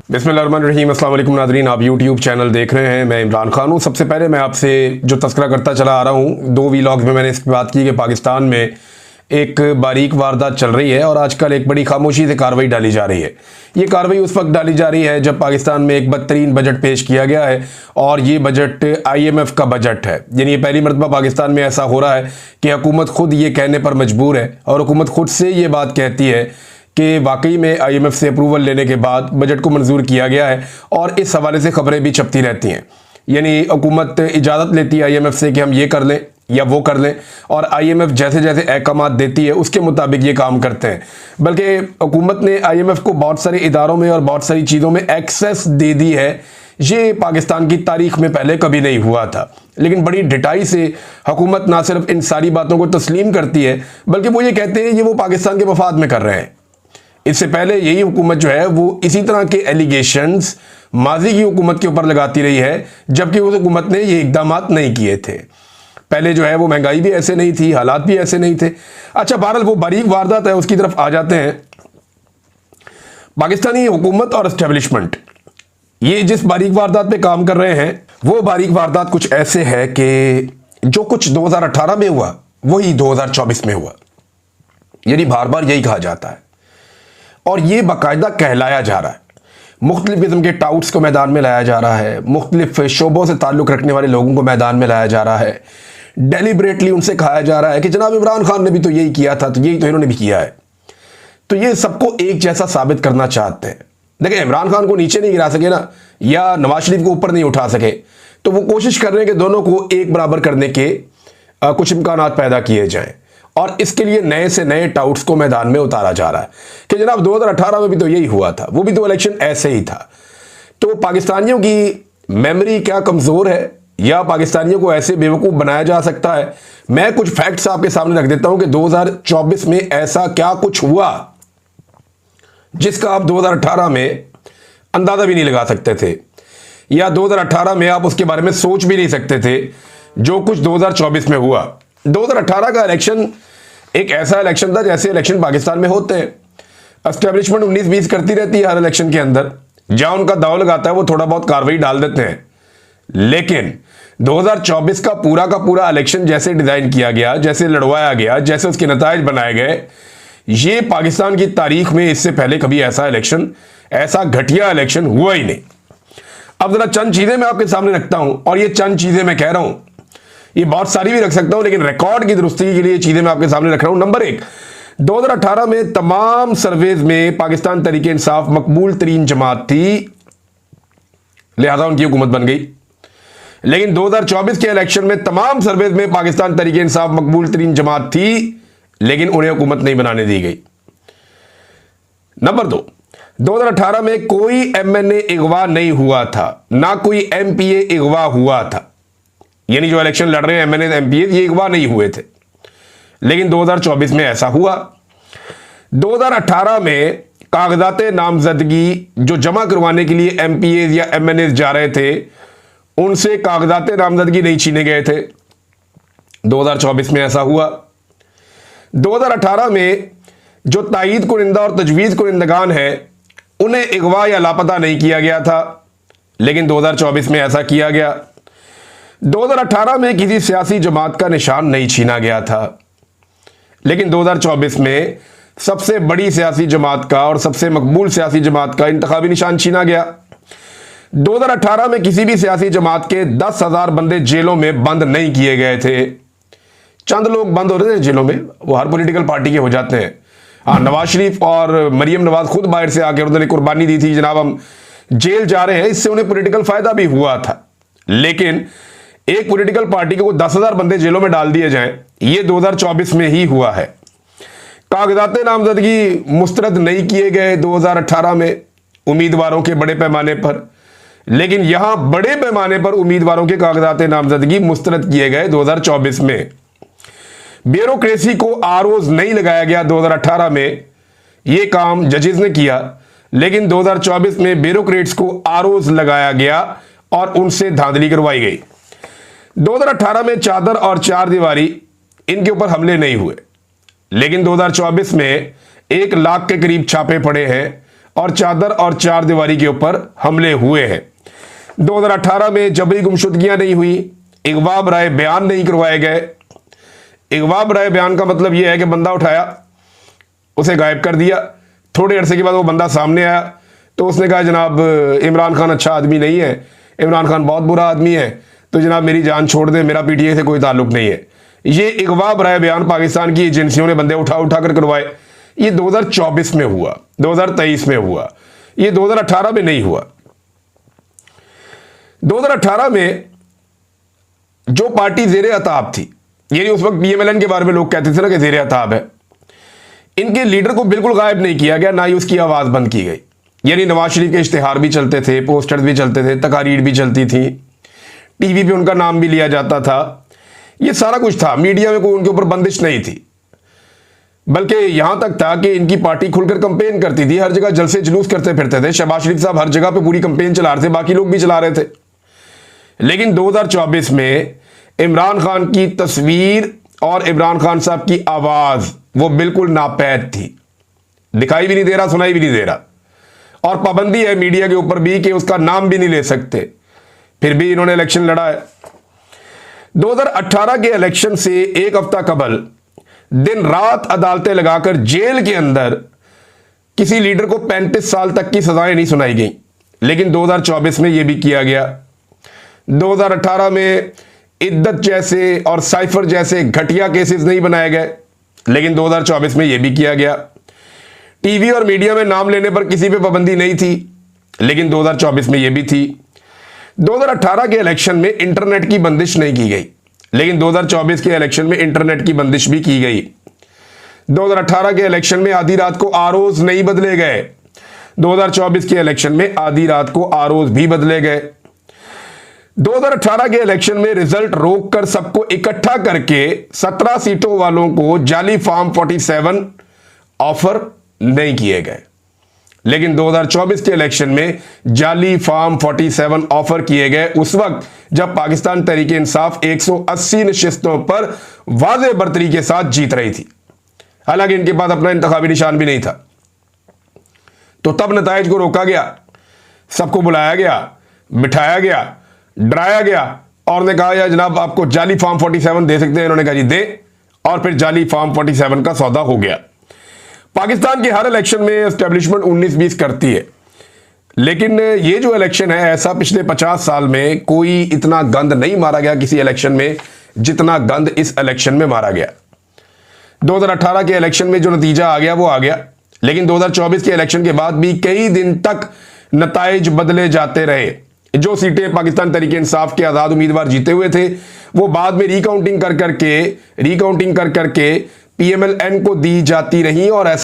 बिस्मिल्लाहिर्रहमानिर्रहीम। अस्सलाम वालेकुम नाज़रीन, आप यूट्यूब चैनल देख रहे हैं। मैं इमरान खान हूँ। सबसे पहले मैं आपसे जो तज़किरा करता चला आ रहा हूँ, 2 वीलॉग्स में मैंने इसकी बात की कि पाकिस्तान में एक बारीक वारदात चल रही है और आजकल एक बड़ी खामोशी से कार्रवाई डाली जा रही है। ये कार्रवाई उस वक्त डाली जा रही है जब पाकिस्तान में एक बदतरीन बजट पेश किया गया है और ये बजट IMF का बजट है। यानी ये पहली मरतबा पाकिस्तान में ऐसा हो रहा है कि हुकूमत खुद ये कहने पर मजबूर है और हुकूमत खुद से ये बात कहती है कि वाकई में IMF से अप्रूवल लेने के बाद बजट को मंजूर किया गया है और इस हवाले से खबरें भी छपती रहती हैं। यानी हुकूमत इजाज़त लेती है IMF से कि हम ये कर लें या वो कर लें और IMF जैसे जैसे अहकामात देती है उसके मुताबिक ये काम करते हैं। बल्कि हुकूमत ने IMF को बहुत सारे इदारों में और बहुत सारी चीज़ों में एक्सेस दे दी है। ये पाकिस्तान की तारीख में पहले कभी नहीं हुआ था। लेकिन बड़ी ढिठाई से हुकूमत ना सिर्फ इन सारी बातों को तस्लीम करती है बल्कि वो ये कहते हैं ये वो पाकिस्तान के मफाद में कर रहे हैं। इससे पहले यही हुकूमत जो है वो इसी तरह के एलिगेशंस माजी की हुकूमत के ऊपर लगाती रही है, जबकि उस हुकूमत ने ये इकदाम नहीं किए थे। पहले जो है वो महंगाई भी ऐसे नहीं थी, हालात भी ऐसे नहीं थे। अच्छा, बहरहाल वो बारीक वारदात है, उसकी तरफ आ जाते हैं। पाकिस्तानी हुकूमत और एस्टेब्लिशमेंट ये जिस बारीक वारदात पे काम कर रहे हैं वो बारीक वारदात कुछ ऐसे है कि जो कुछ 2018 में हुआ वही 2024 में हुआ। यानी बार बार यही कहा जाता है और ये बाकायदा कहलाया जा रहा है। मुख्तलिफ किस्म के टाउट्स को मैदान में लाया जा रहा है, मुख्तलिफ शोबों से ताल्लुक़ रखने वाले लोगों को मैदान में लाया जा रहा है। डेलिबरेटली उनसे कहा जा रहा है कि जनाब इमरान खान ने भी तो यही किया था, तो यही तो इन्होंने भी किया है। तो ये सबको एक जैसा साबित करना चाहते हैं। देखिए, इमरान खान को नीचे नहीं गिरा सके ना, या नवाज शरीफ को ऊपर नहीं उठा सके, तो वो कोशिश कर रहे हैं कि दोनों को एक बराबर करने के कुछ इम्कानात पैदा किए जाएं और इसके लिए नए से नए टाउट्स को मैदान में उतारा जा रहा है कि जनाब 2018 में भी तो यही हुआ था, वो भी तो इलेक्शन ऐसे ही था। तो पाकिस्तानियों की मेमोरी क्या कमज़ोर है या पाकिस्तानियों को ऐसे बेवकूफ़ बनाया जा सकता है? मैं कुछ फैक्ट्स आपके सामने रख देता हूं कि 2024 में ऐसा क्या कुछ हुआ जिसका आप 2018 में अंदाज़ा भी नहीं लगा सकते थे, या 2018 में आप उसके बारे में सोच भी नहीं सकते थे जो कुछ 2024 में हुआ। 2018 का इलेक्शन एक ऐसा इलेक्शन था जैसे इलेक्शन पाकिस्तान में होते हैं। एस्टेब्लिशमेंट 19-20 करती रहती है हर इलेक्शन के अंदर, जहां उनका दाव लगाता है वो थोड़ा बहुत कार्रवाई डाल देते हैं। लेकिन 2024 का पूरा इलेक्शन जैसे डिजाइन किया गया, जैसे लड़वाया गया, जैसे उसके नताइज बनाए गए, ये पाकिस्तान की तारीख में इससे पहले कभी ऐसा इलेक्शन, ऐसा घटिया इलेक्शन हुआ ही नहीं। अब जरा चंद चीजें मैं आपके सामने रखता हूं और ये चंद चीजें मैं कह रहा हूं, ये बहुत सारी भी रख सकता हूं, लेकिन रिकॉर्ड की दुरुस्ती के लिए चीजें मैं आपके सामने रख रहा हूं। नंबर 1, 2018 में तमाम सर्वेज में पाकिस्तान तहरीक इंसाफ मकबूल तरीन जमात थी, लिहाजा उनकी हुकूमत बन गई। लेकिन 2024 के इलेक्शन में तमाम सर्वेज में पाकिस्तान तहरीक इंसाफ मकबूल तरीन जमात थी, लेकिन उन्हें हुकूमत नहीं बनाने दी गई। नंबर 2, 2018 में कोई MNA अगवा नहीं हुआ था, ना कोई MPA अगवा हुआ था। यानी जो इलेक्शन लड़ रहे हैं MNA MPA ये अगवा नहीं हुए थे, लेकिन 2024 में ऐसा हुआ। 2018 में कागजात नामजदगी जो जमा करवाने के लिए MPAs या MNAs जा रहे थे उनसे कागजात नामजदगी नहीं छीने गए थे। 2024 में ऐसा हुआ। 2018 में जो तायीद कुनिंदा और तजवीज़ कुनिंदगान हैं उन्हें अगवा या लापता नहीं किया गया था, लेकिन 2024 में ऐसा किया गया। 2018 में किसी सियासी जमात का निशान नहीं छीना गया था, लेकिन 2024 में सबसे बड़ी सियासी जमात का और सबसे मकबूल सियासी जमात का इंतखाबी निशान छीना गया। 2018 में किसी भी सियासी जमात के 10,000 बंदे जेलों में बंद नहीं किए गए थे। चंद लोग बंद हो रहे थे जेलों में, वो हर पॉलिटिकल पार्टी के हो जाते हैं। हाँ, नवाज शरीफ और मरियम नवाज खुद बाहर से आकर उन्होंने कुर्बानी दी थी, जनाब हम जेल जा रहे हैं, इससे उन्हें पॉलिटिकल फायदा भी हुआ था। लेकिन एक पॉलिटिकल पार्टी को 10,000 बंदे जेलों में डाल दिए जाएं, ये 2024 में ही हुआ है। कागजात नामजदगी मुस्तरद नहीं किए गए 2018 में उम्मीदवारों के बड़े पैमाने पर, लेकिन यहां बड़े पैमाने पर उम्मीदवारों के कागजात नामजदगी मुस्तरद किए गए 2024 में। ब्यूरोक्रेसी को आरोज नहीं लगाया गया 2018 में, यह काम जजेस ने किया, लेकिन 2024 में ब्यूरोक्रेट्स को आरोज लगाया गया और उनसे धांधली करवाई गई। 2018 में चादर और चार दीवारी इनके ऊपर हमले नहीं हुए, लेकिन 2024 में 1 लाख के करीब छापे पड़े हैं और चादर और चार दीवारी के ऊपर हमले हुए हैं। 2018 में जबरी गुमशुदगियां नहीं हुई, अगवा बराए बयान नहीं करवाए गए। अगवा बराए बयान का मतलब यह है कि बंदा उठाया, उसे गायब कर दिया, थोड़े अरसे के बाद वो बंदा सामने आया तो उसने कहा जनाब इमरान खान अच्छा आदमी नहीं है, इमरान खान बहुत बुरा आदमी है, तो जनाब मेरी जान छोड़ दे, मेरा पीटीआई से कोई ताल्लुक नहीं है। ये अगवा बराए बयान पाकिस्तान की एजेंसियों ने बंदे उठा उठा कर करवाए। ये 2024 में हुआ, 2023 में हुआ, ये 2018 में नहीं हुआ। 2018 में जो पार्टी जेर अताब थी, यानी उस वक्त पीएमएलएन के बारे में लोग कहते थे ना कि जेर अताब है, इनके लीडर को बिल्कुल गायब नहीं किया गया, ना ही उसकी आवाज बंद की गई। यानी नवाज शरीफ के इश्तिहार भी चलते थे, पोस्टर्स भी चलते थे, तकारीर भी चलती थी, टीवी पे उनका नाम भी लिया जाता था, ये सारा कुछ था। मीडिया में कोई उनके ऊपर बंदिश नहीं थी, बल्कि यहां तक था कि इनकी पार्टी खुलकर कंपेन करती थी, हर जगह जलसे जुलूस करते फिरते थे। शहबाज शरीफ साहब हर जगह पे पूरी कंपेन चला रहे थे, बाकी लोग भी चला रहे थे। लेकिन 2024 में इमरान खान की तस्वीर और इमरान खान साहब की आवाज वो बिल्कुल नापैद थी, दिखाई भी नहीं दे रहा, सुनाई भी नहीं दे रहा, और पाबंदी है मीडिया के ऊपर भी कि उसका नाम भी नहीं ले सकते, फिर भी इन्होंने इलेक्शन लड़ा है। 2018 के इलेक्शन से एक हफ्ता कबल दिन रात अदालतें लगाकर जेल के अंदर किसी लीडर को 35 साल तक की सजाएं नहीं सुनाई गई, लेकिन 2024 में यह भी किया गया। 2018 में इद्दत जैसे और साइफर जैसे घटिया केसेस नहीं बनाए गए, लेकिन 2024 में यह भी किया गया। टीवी और मीडिया में नाम लेने पर किसी पे पाबंदी नहीं थी, लेकिन 2024 में यह भी थी। 2018 के इलेक्शन में इंटरनेट की बंदिश नहीं की गई, लेकिन 2024 के इलेक्शन में इंटरनेट की बंदिश भी की गई। 2018 के इलेक्शन में आधी रात को आरओज नहीं बदले गए, 2024 के इलेक्शन में आधी रात को आरओज भी बदले गए। 2018 के इलेक्शन में रिजल्ट रोककर सबको इकट्ठा करके 17 सीटों वालों को जाली फॉर्म 47 ऑफर नहीं किए गए, लेकिन 2024 के इलेक्शन में जाली फॉर्म 47 ऑफर किए गए उस वक्त जब पाकिस्तान तहरीके इंसाफ 180 नशिस्तों पर वाज़ेह बर्तरी के साथ जीत रही थी, हालांकि इनके पास अपना इंतखाबी निशान भी नहीं था। तो तब नताइज को रोका गया, सबको बुलाया गया, बिठाया गया, डराया गया और ने कहा यार जनाब आपको जाली फॉर्म 47 दे सकते हैं। इन्होंने कहा जी दे, और फिर जाली फॉर्म 47 का सौदा हो गया। पाकिस्तान के हर इलेक्शन में एस्टेब्लिशमेंट 19-20 करती है, लेकिन ये जो इलेक्शन है ऐसा पिछले 50 साल में कोई इतना गंद नहीं मारा गया किसी इलेक्शन में जितना गंद इस इलेक्शन में मारा गया। 2018 के इलेक्शन में जो नतीजा आ गया वो आ गया, लेकिन 2024 के इलेक्शन के बाद भी कई दिन तक नताइज बदले जाते रहे। जो सीटें पाकिस्तान तहरीके इंसाफ के आजाद उम्मीदवार जीते हुए थे वो बाद में रिकाउंटिंग कर करके पीएमएलएन को दी जाती रही, और ऐसा